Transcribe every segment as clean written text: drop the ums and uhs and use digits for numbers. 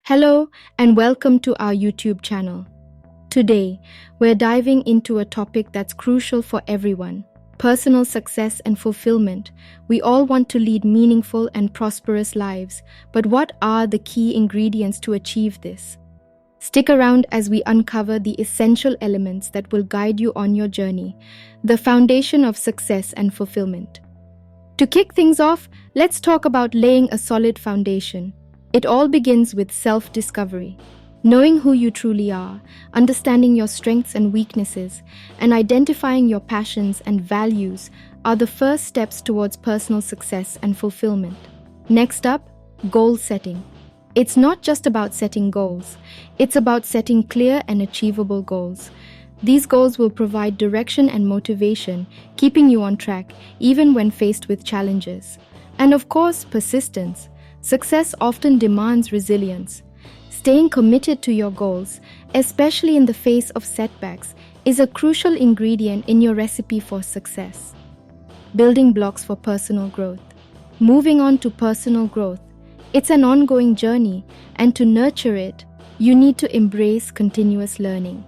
Hello and welcome to our YouTube channel. Today, we're diving into a topic that's crucial for everyone: personal success and fulfillment. We all want to lead meaningful and prosperous lives, but what are the key ingredients to achieve this? Stick around as we uncover the essential elements that will guide you on your journey, the foundation of success and fulfillment. To kick things off, let's talk about laying a solid foundation. It all begins with self-discovery. Knowing who you truly are, understanding your strengths and weaknesses, and identifying your passions and values are the first steps towards personal success and fulfillment. Next up, goal setting. It's not just about setting goals, it's about setting clear and achievable goals. These goals will provide direction and motivation, keeping you on track even when faced with challenges. And of course, persistence. Success often demands resilience. Staying committed to your goals, especially in the face of setbacks, is a crucial ingredient in your recipe for success. Building blocks for personal growth. Moving on to personal growth. It's an ongoing journey, and to nurture it, you need to embrace continuous learning.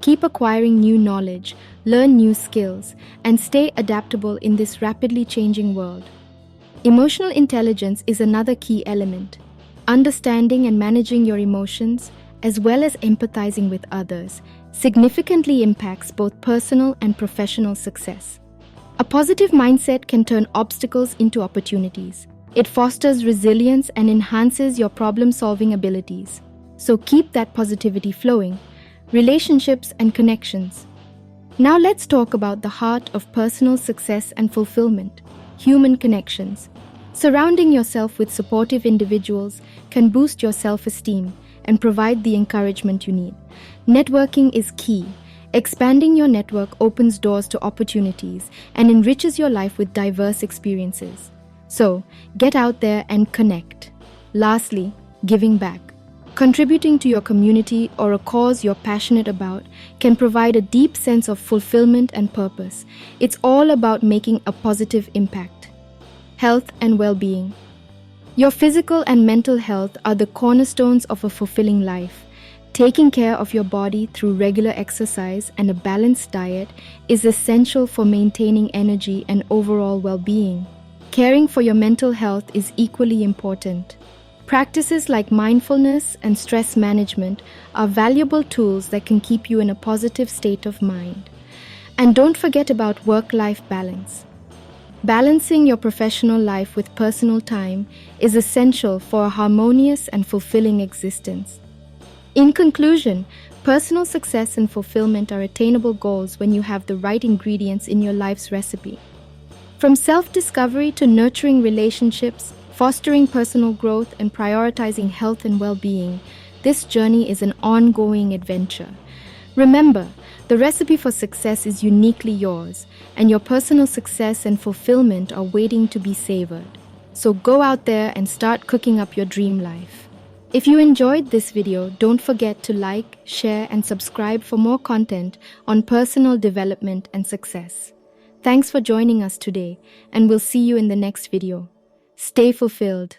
Keep acquiring new knowledge, learn new skills, and stay adaptable in this rapidly changing world. Emotional intelligence is another key element. Understanding and managing your emotions, as well as empathizing with others, significantly impacts both personal and professional success. A positive mindset can turn obstacles into opportunities. It fosters resilience and enhances your problem-solving abilities. So keep that positivity flowing. Relationships and connections. Now let's talk about the heart of personal success and fulfillment: human connections. Surrounding yourself with supportive individuals can boost your self-esteem and provide the encouragement you need. Networking is key. Expanding your network opens doors to opportunities and enriches your life with diverse experiences. So, get out there and connect. Lastly, giving back. Contributing to your community or a cause you're passionate about can provide a deep sense of fulfillment and purpose. It's all about making a positive impact. Health and well-being. Your physical and mental health are the cornerstones of a fulfilling life. Taking care of your body through regular exercise and a balanced diet is essential for maintaining energy and overall well-being. Caring for your mental health is equally important. Practices like mindfulness and stress management are valuable tools that can keep you in a positive state of mind. And don't forget about work-life balance. Balancing your professional life with personal time is essential for a harmonious and fulfilling existence. In conclusion, personal success and fulfillment are attainable goals when you have the right ingredients in your life's recipe. From self-discovery to nurturing relationships, fostering personal growth, and prioritizing health and well-being, this journey is an ongoing adventure. Remember, the recipe for success is uniquely yours, and your personal success and fulfillment are waiting to be savored. So go out there and start cooking up your dream life. If you enjoyed this video, don't forget to like, share, and subscribe for more content on personal development and success. Thanks for joining us today, and we'll see you in the next video. Stay fulfilled.